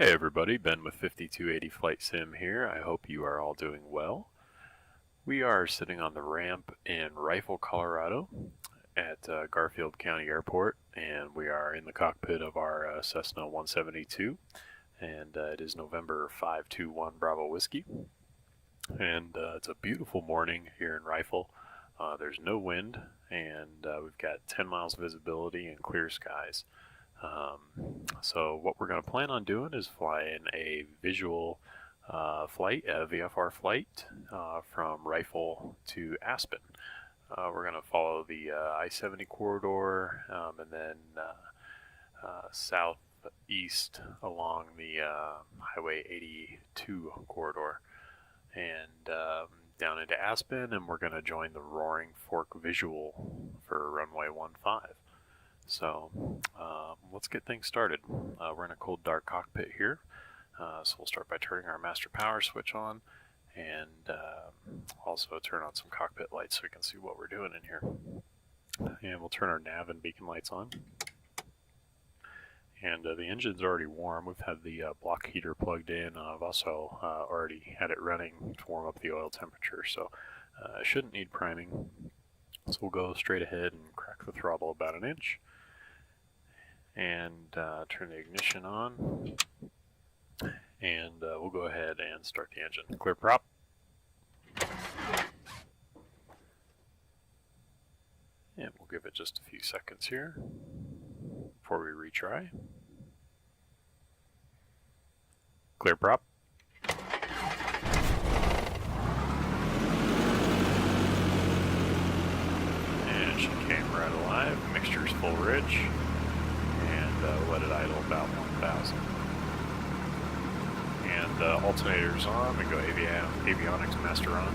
Hey everybody, Ben with 5280 Flight Sim here. I hope you are all doing well. We are sitting on the ramp in Rifle, Colorado at Garfield County Airport, and we are in the cockpit of our Cessna 172, and it is November 521 Bravo Whiskey. And it's a beautiful morning here in Rifle. There's no wind, and we've got 10 miles visibility and clear skies. So what we're going to plan on doing is flying a visual flight, a VFR flight from Rifle to Aspen. We're going to follow the I-70 corridor and then southeast along the Highway 82 corridor and down into Aspen, and we're going to join the Roaring Fork visual for runway 15. So let's get things started. We're in a cold, dark cockpit here. So we'll start by turning our master power switch on and also turn on some cockpit lights so we can see what we're doing in here. And we'll turn our nav and beacon lights on. And the engine's already warm. We've had the block heater plugged in. I've also already had it running to warm up the oil temperature, so it shouldn't need priming. So we'll go straight ahead and crack the throttle about an inch and turn the ignition on, and we'll go ahead and start the engine. Clear prop. And we'll give it just a few seconds here before we retry. Clear prop. And she came right alive. Mixture's full rich. And let it idle about 1,000. And alternators on. We go avionics master on.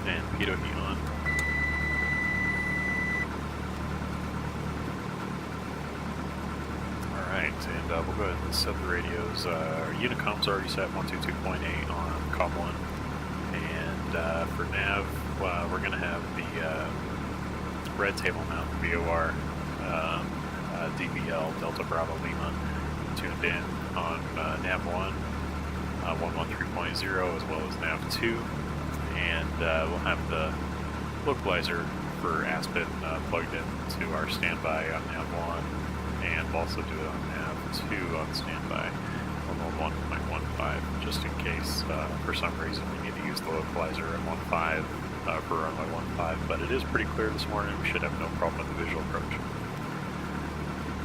And pitot heat on. Alright, and we'll go ahead and set the radios. Our Unicom's already set 122.8 on COM1. And for nav, we're going to have the red table mount VOR DBL Delta Bravo Lima tuned in on nav 1, 113.0 as well as nav 2. And we'll have the localizer for Aspen plugged in to our standby on nav 1. And we'll also do it on nav 2 on standby on 1.15, just in case for some reason we need to use the localizer at 1.5 for runway 15. But it is pretty clear this morning. We should have no problem with the visual approach.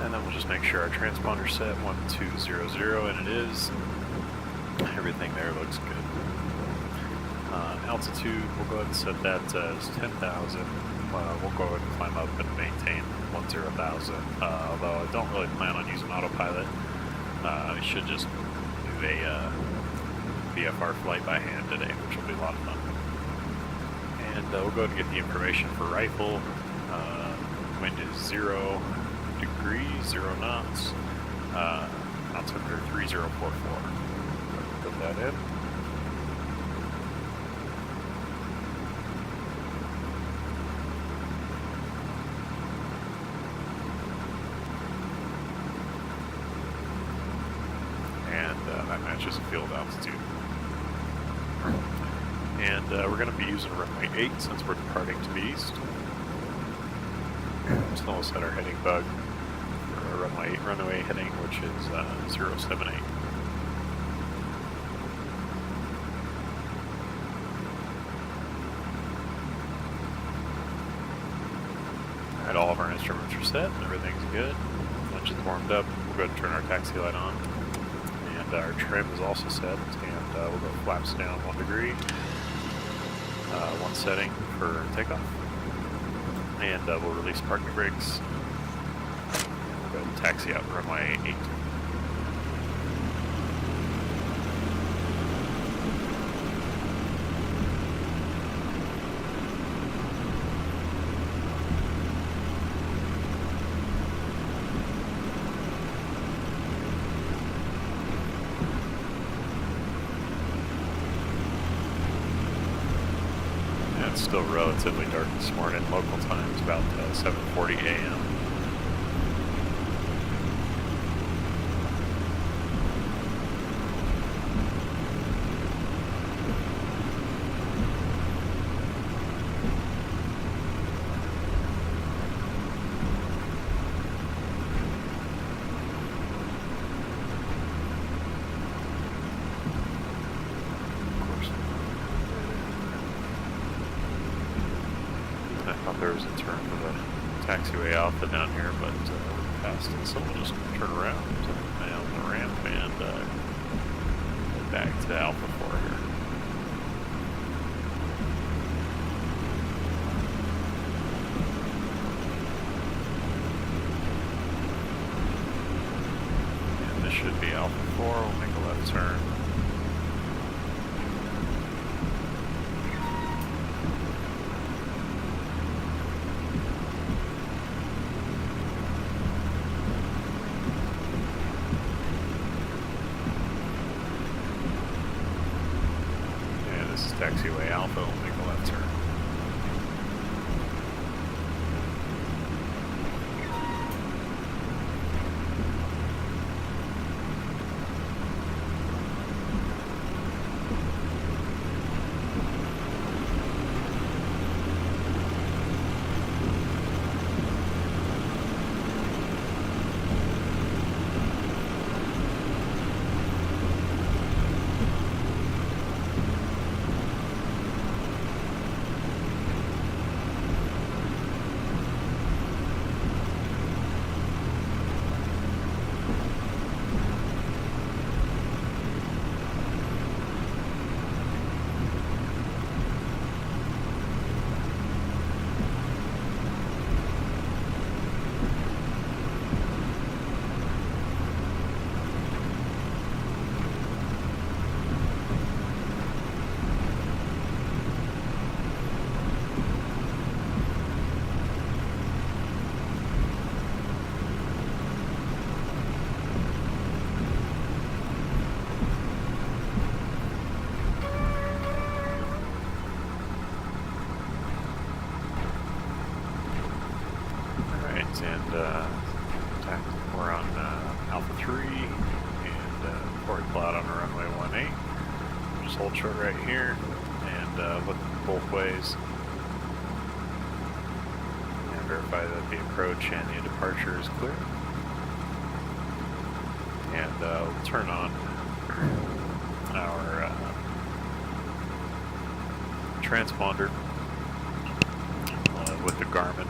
And then we'll just make sure our transponder's set 1200, and it is. Everything there looks good. Altitude, we'll go ahead and set that as 10,000. We'll go ahead and climb up and maintain 10,000. Although I don't really plan on using autopilot. I should just do a VFR flight by hand today, which will be a lot of fun. And we'll go ahead and get the information for Rifle. Wind is 0 degrees, 0 knots. Altimeter 3044. Put that in. That matches field altitude. And we're going to be using runway 8 since we're departing to the east. So we'll set our heading bug for our runway heading, which is 078. Alright, all of our instruments are set and everything's good. Engine's warmed up. We'll go ahead and turn our taxi light on. And our trim is also set, and we'll go flaps down 1 degree, one setting for takeoff, and we'll release parking brakes, and we'll go ahead and taxi out runway 8. It's still relatively dark this morning. Local time is about 7:40 a.m. taxiway alpha down here, but we're past it, so we'll just turn around on the ramp and head back to Alpha 4 here. And this should be Alpha 4, we'll make a left turn. Taxiway Alpha will make a left turn. And we're on Alpha 3 and forward cloud on runway 18. Just hold short right here and look both ways and verify that the approach and the departure is clear. And we'll turn on our transponder with the Garmin.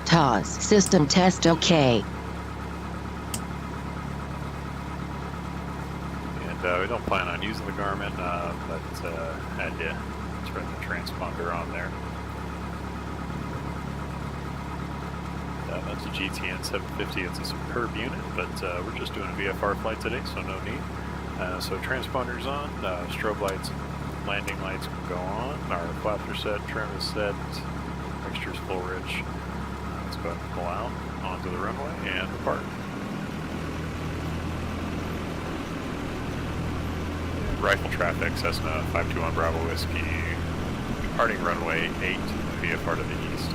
TOS system test OK. And we don't plan on using the Garmin, but had to turn the transponder on there. That's a GTN 750. It's a superb unit, but we're just doing a VFR flight today, so no need. So transponder's on, strobe lights, landing lights can go on. Our flaps are set, trim is set, mixture's full rich. Let's go ahead and pull out onto the runway and depart. Rifle traffic, Cessna 521 Bravo Whiskey, departing runway 8, VFR to the east.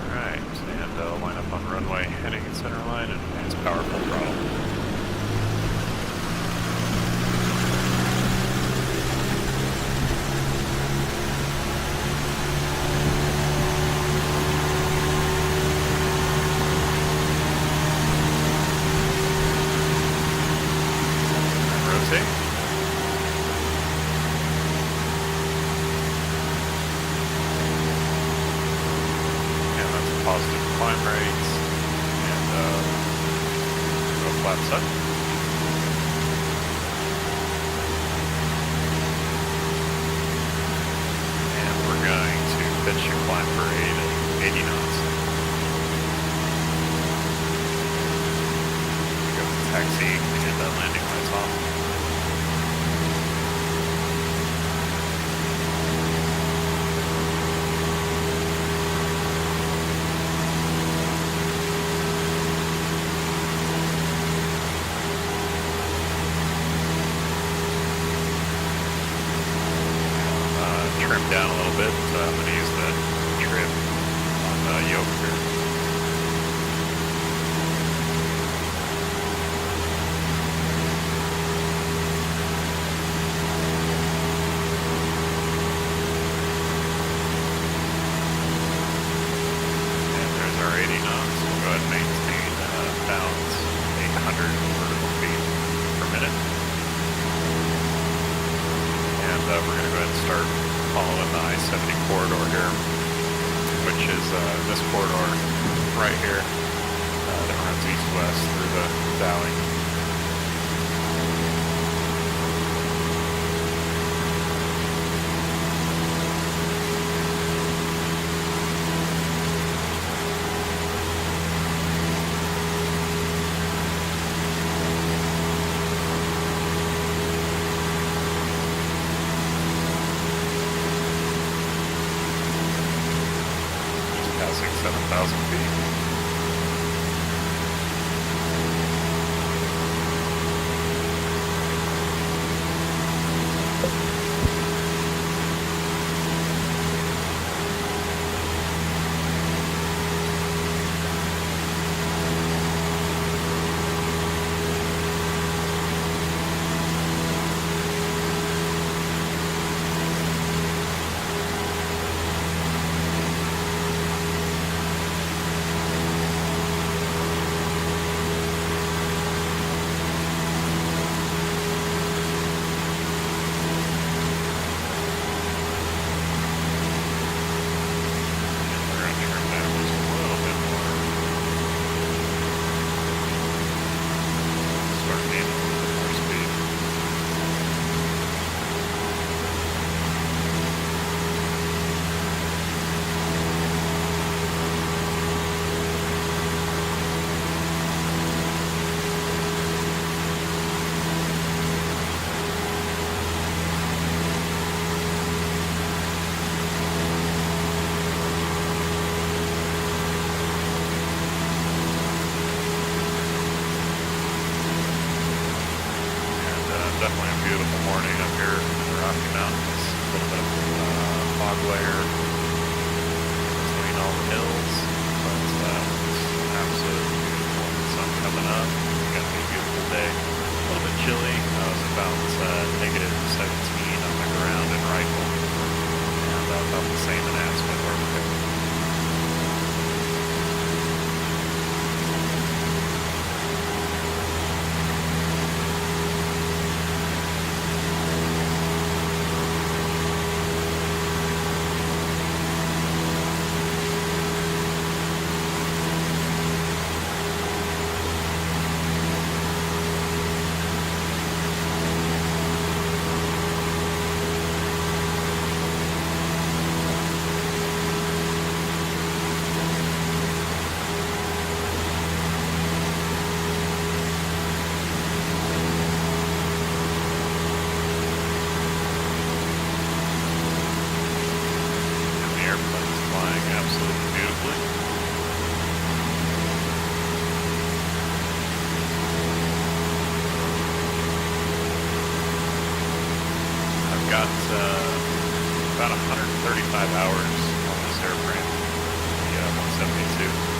Alright, and line up on runway, heading in center line, and advance powerful throttle. Positive climb rates, and go flaps up. And we're going to pitch your climb for 80 knots. Go to taxi and landing lights off. Trim down a little bit, so I'm going to use the trim on the yoke here. 170 corridor here, which is this corridor right here that runs east-west through the valley. Passing 7,000 feet. Definitely a beautiful morning up here in the Rocky Mountains. A little bit of fog layer between all the hills, but it's absolutely beautiful. Sun coming up. It's gonna be a beautiful day. A little bit chilly. I was about negative 17 on the ground in Rifle, and about the same in Aspen where we're headed. Got about 135 hours on this airframe, the 172.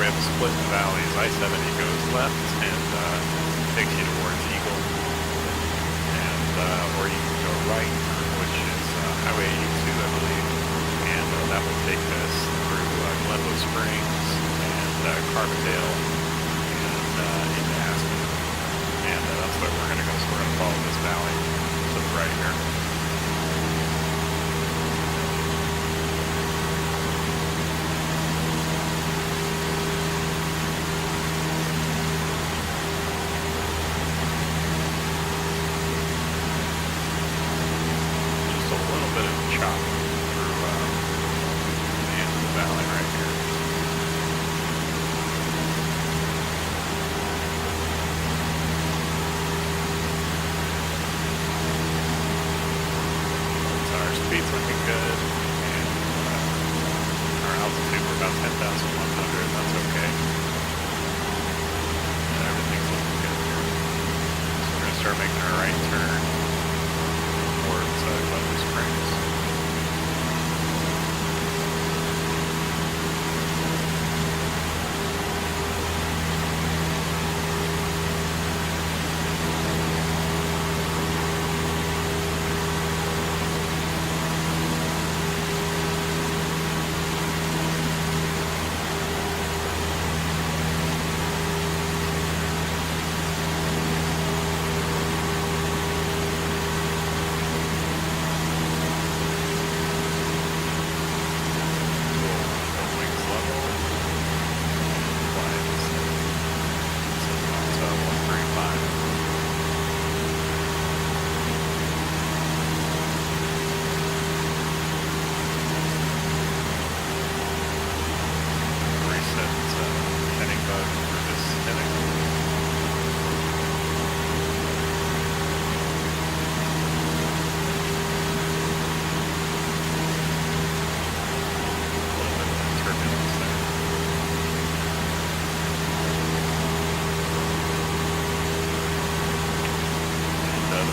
we have a split in the valleys. I-70 goes left and takes you towards Eagle, and or you can go right, which is Highway 82, I believe, and that will take us through Glenwood Springs and Carbondale and into Aspen, and that's where we're going to go. So we're going to follow this valley to the right here. Speed's looking good, and our altitude, we're about 10,100, that's okay. And everything's looking good here. So we're going to start making our right turn towards Glenwood Springs.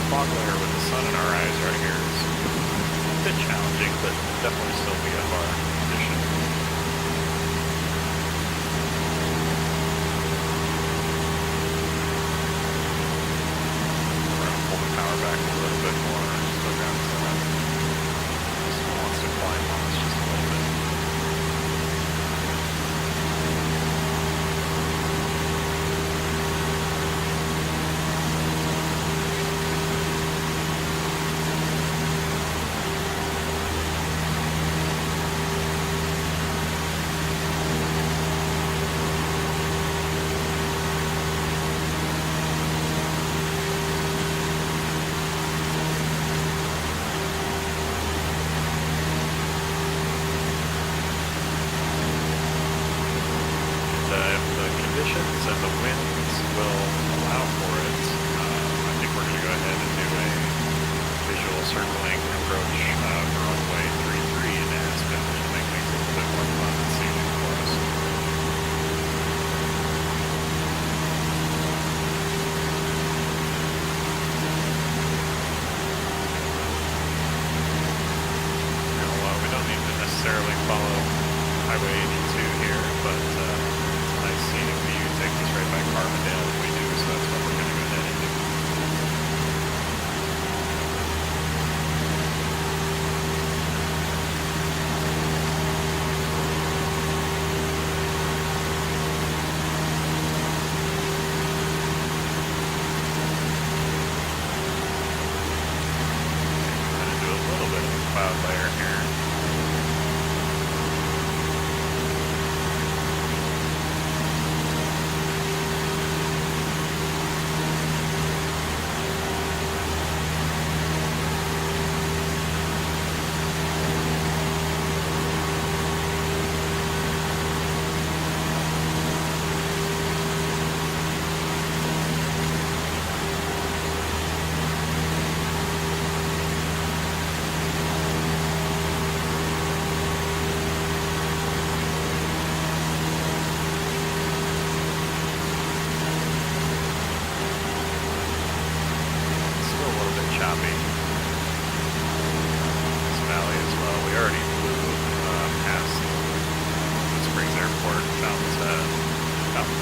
Fog layer with the sun in our eyes right here is a bit challenging, but definitely still VFR condition. We're going to pull the power back a little bit more. Still got this one wants to climb on us just a little bit. Conditions and the winds will allow for it. I think we're going to go ahead and do a visual circling approach for runway 33 in Aspen to make things a little bit more fun and scenic for us. Now, we don't need to necessarily follow Highway 82 here, but nice scenic view takes us right by Carbondale if we do, so that's what we're going to go ahead and do.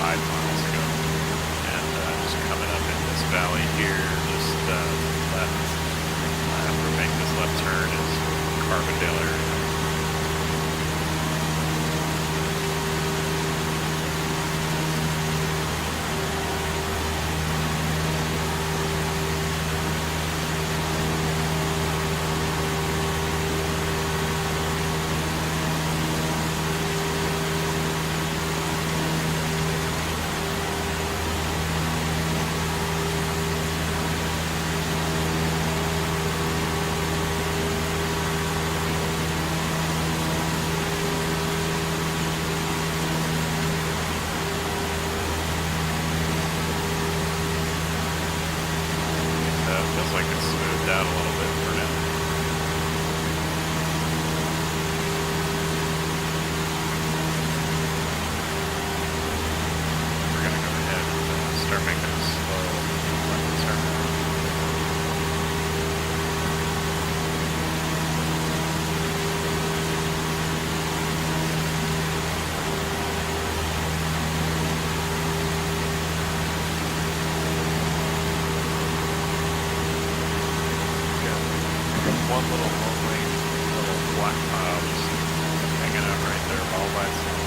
tide miles ago. And just coming up in this valley here, just left, after we make this left turn is Carbondale area. Feels like it's smoothed out a little bit for now. We're going to go ahead and start making a slow left turn. One little lonely little black pile just hanging out right there all by itself.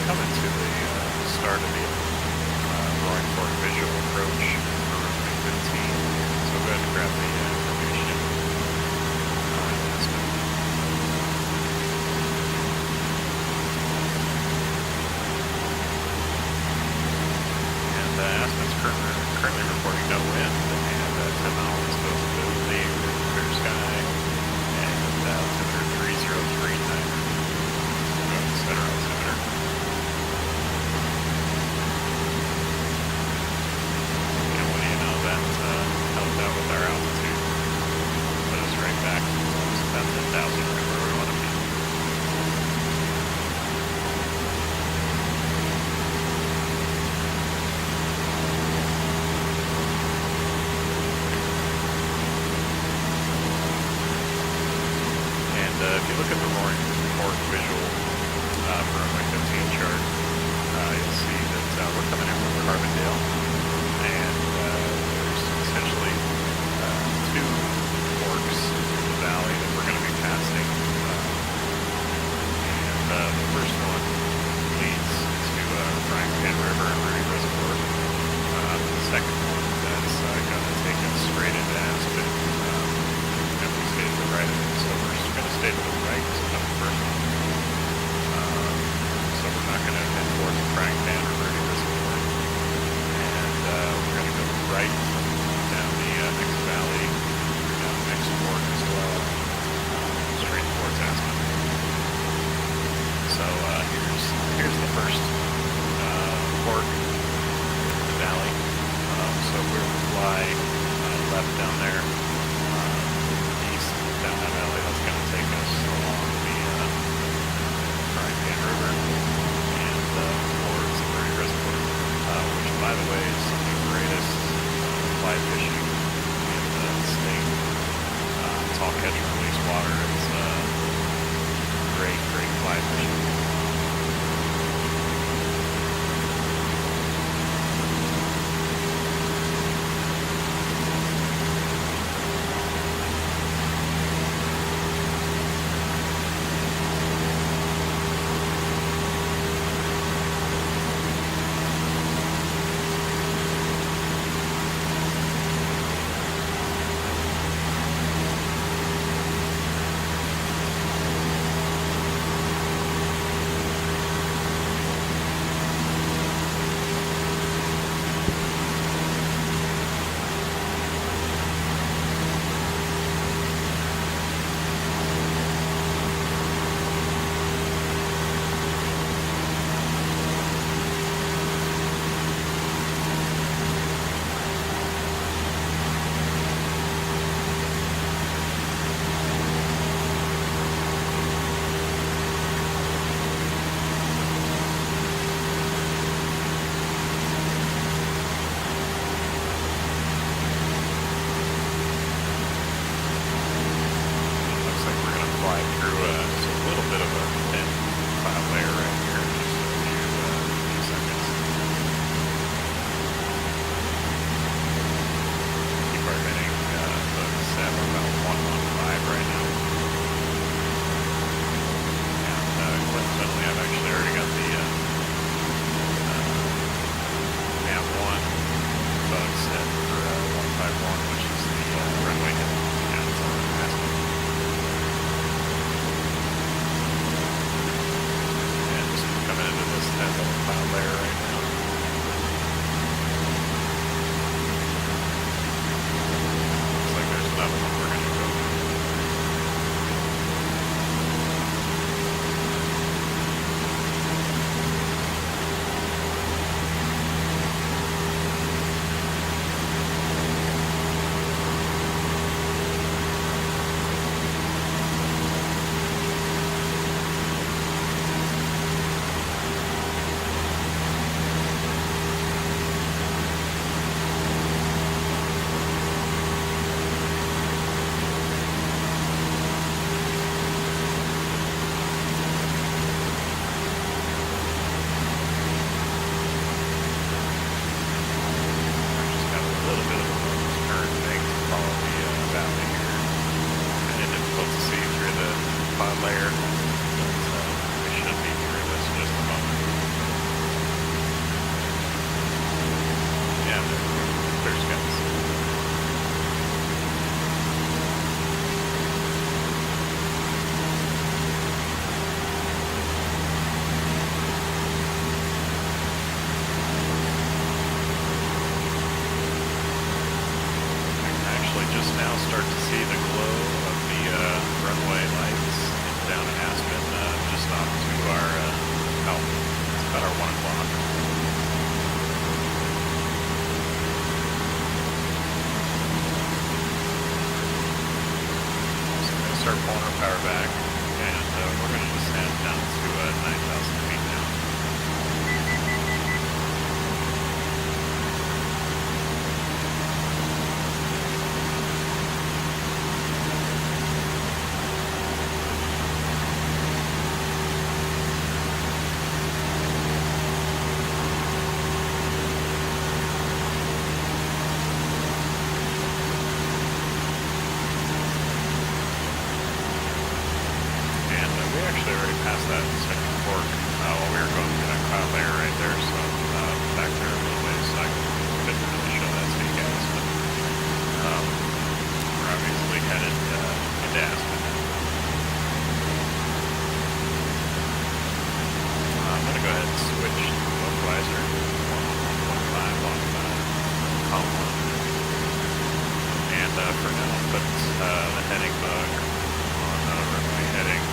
Coming to the start of the Roaring Fork visual approach for runway 15. So go ahead and grab the information on Aspen. And Aspen's currently reporting no wind and 10 miles visibility with clear sky and altimeter 3039. Center altimeter. Helped out with our altitude. Put us right back about 10,000 right where we want to be. And if you look at the Roaring Fork visual for runway 15 chart, you'll see that we're coming in from Carbondale. And there's essentially two forks in the valley that we're going to be passing. And the first one leads to Frying Pan River and Rudy Reservoir. The second one that's going to take us straight into Aspen. And we stay to the right of it. So we're just going to stay to the right of the first one. So we're not going to head towards Frying Pan or Rudy Reservoir. We're going to go right down the next valley, down the next fork as well, straight towards Aspen. So here's the first fork in the valley. So we'll fly left down there, east down that valley. That's going to take us along the Frying Pan River and towards the Rudy Reservoir. Which, by the way, is the greatest fly fishing in the state. It's all catch and release water. It's great fly fishing. flare, but we should be through this in just a moment. Yeah, clear skies. Just now start to see the glow of the runway lights down in Aspen, just off to our it's about our 1 o'clock. So we're going to start pulling our power back, and we're going to descend down to 9,000 feet now. Actually already passed that second fork while we were going through that cloud layer right there, so back there a little ways, so I couldn't really show that to you guys, but we're obviously headed into Aspen. I'm going to go ahead and switch to localizer 1.5 on column 1, and for now I'll put the heading bug on runway heading.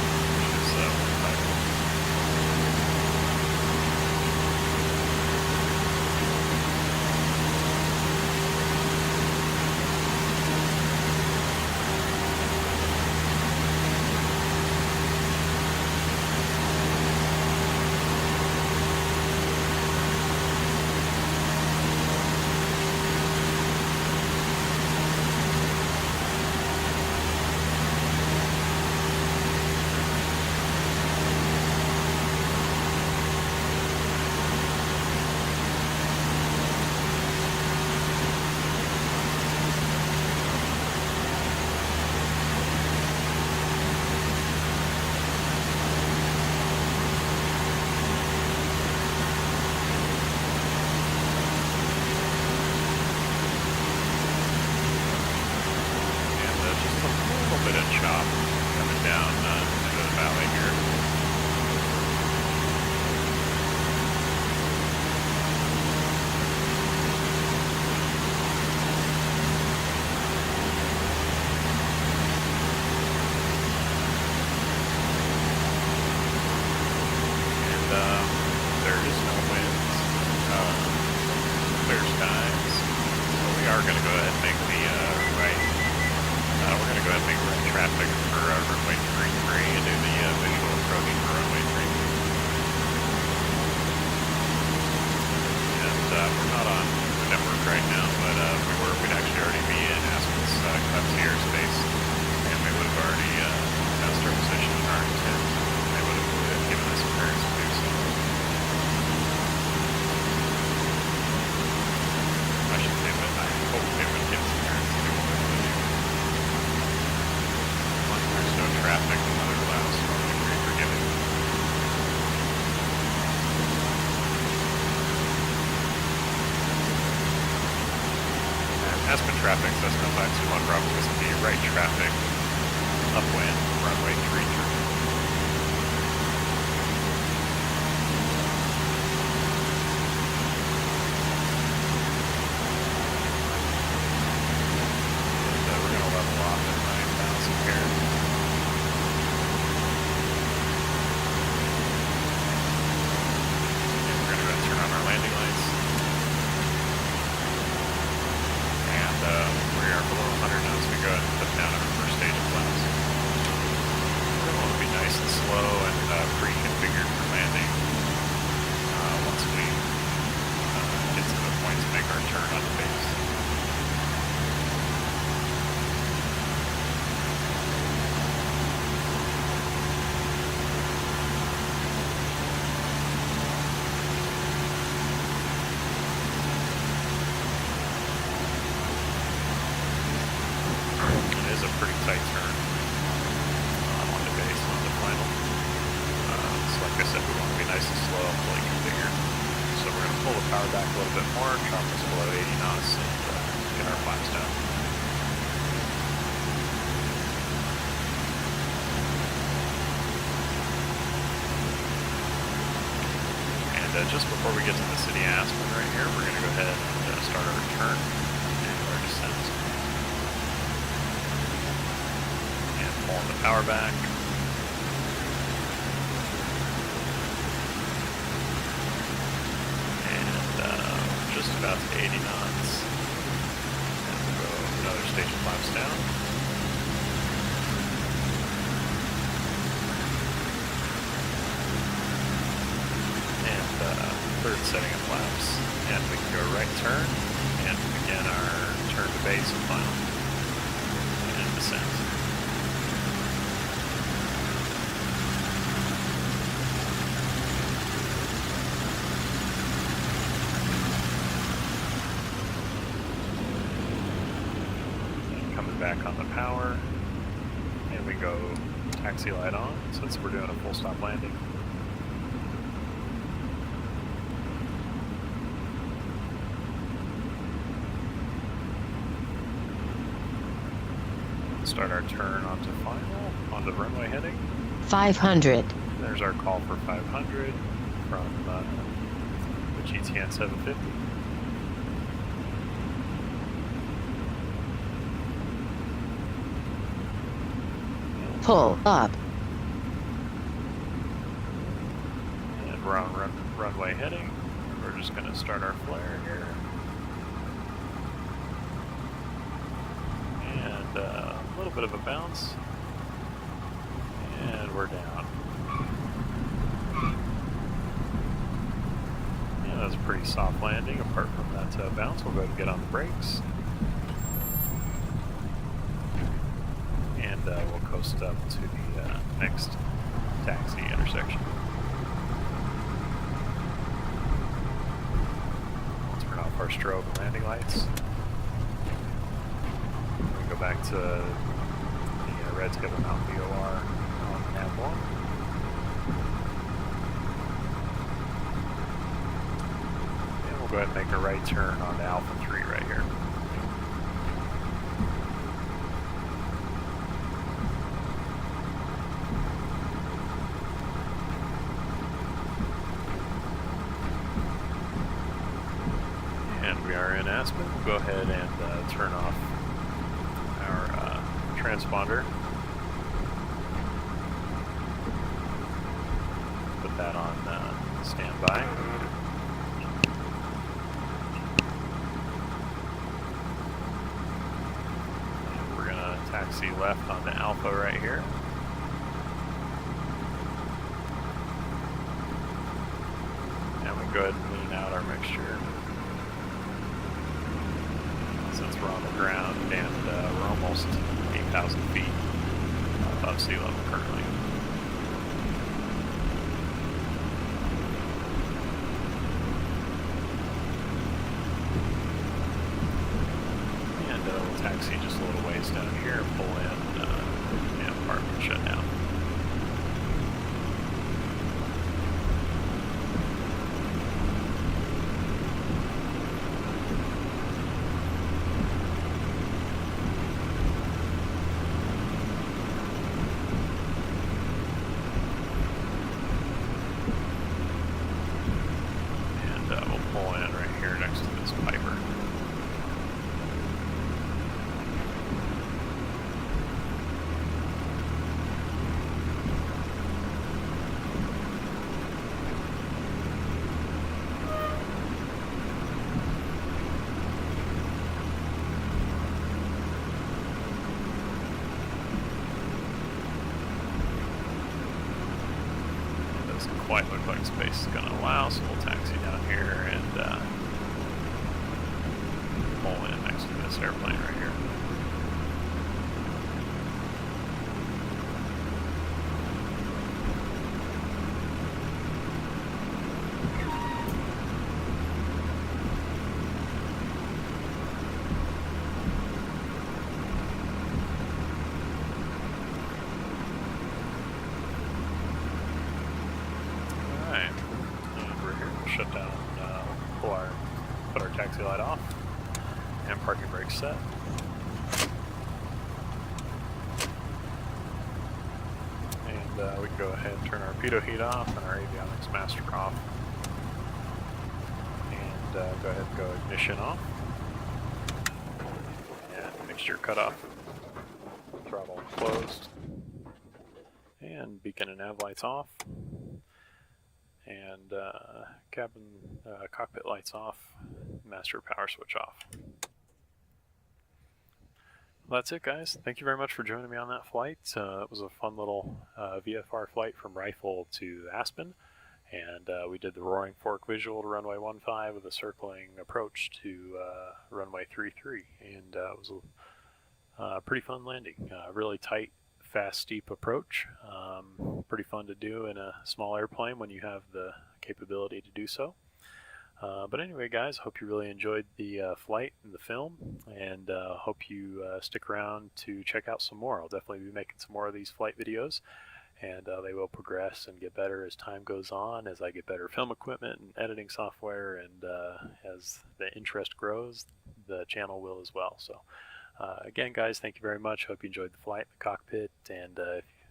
Chop coming down into the valley here. And there is no wind, clear skies, so we are going to go ahead and make the right. We're going to go ahead and make right traffic for runway 33 and do the visual approach for runway 33. And we're not on the network right now, but we'd actually already be in Aspen's clear airspace, and we would have already announced our position and our intent. They would have given us clearance to do so. I should say, but I hope they would give us clearance to do what we want to do. There's no traffic, the weather allows, so I'm pretty forgiving. Aspen traffic, Cessna 521 Bravo Whiskey, right traffic, upwind, runway 33. We're going to level off at 9,000 here. Turn on our landing lights, and we are below 100 now, so we go ahead and put down our first stage of clouds. We want to be nice and slow and pre-configured for landing once we get to the point to make our turn on the base. Pretty tight turn on the base, on the pull the power back a little bit more, drop this below 80 knots, and get our flaps down. And just before we get to the city of Aspen right here, we're going to go ahead and start our return and our descent. And pulling the power back. Just about to 80 knots. And we'll go another station flaps down. And third setting of flaps. And we can go right turn and begin our turn to base and final. And descent. Back on the power, and we go taxi light on since we're doing a full stop landing. Start our turn onto final, onto runway heading. 500. There's our call for 500 from the GTN 750. Pull up. And we're on runway heading. We're just going to start our flare here. And a little bit of a bounce. And we're down. Yeah, that was a pretty soft landing. Apart from that bounce, we'll go ahead and get on the brakes. And we'll coast up to the next taxi intersection. We'll turn off our strobe and landing lights. We go back to the Red Skipper Mountain VOR on nav 1. And we'll go ahead and make a right turn on the Alpha 3 right here. We are in Aspen. We'll go ahead and turn off our transponder. Put that on standby. And we're going to taxi left onto Alpha right here. And we go ahead and lean out our mixture. Since we're on the ground and we're almost 8,000 feet above sea level currently. And we'll taxi just a little ways down here and pull in and park and shut down. Quite look like space is going to allow, so we'll taxi down here and pull in next to this airplane right here. taxi light off, and parking brake set. And we can go ahead and turn our pitot heat off and our avionics master off. And go ahead and go ignition off. And mixture cut off. Throttle closed. And beacon and nav lights off. And cabin cockpit lights off. Master power switch off. Well, that's it, guys. Thank you very much for joining me on that flight. It was a fun little VFR flight from Rifle to Aspen. And we did the Roaring Fork visual to runway 15 with a circling approach to runway 33. And it was a pretty fun landing. Really tight, fast, steep approach. Pretty fun to do in a small airplane when you have the capability to do so. But anyway, guys, hope you really enjoyed the flight and the film, and hope you stick around to check out some more. I'll definitely be making some more of these flight videos, and they will progress and get better as time goes on, as I get better film equipment and editing software, and as the interest grows, the channel will as well. So again, guys, thank you very much. Hope you enjoyed the flight, the cockpit, and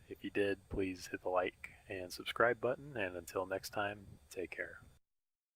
if you did, please hit the like and subscribe button, and until next time, take care.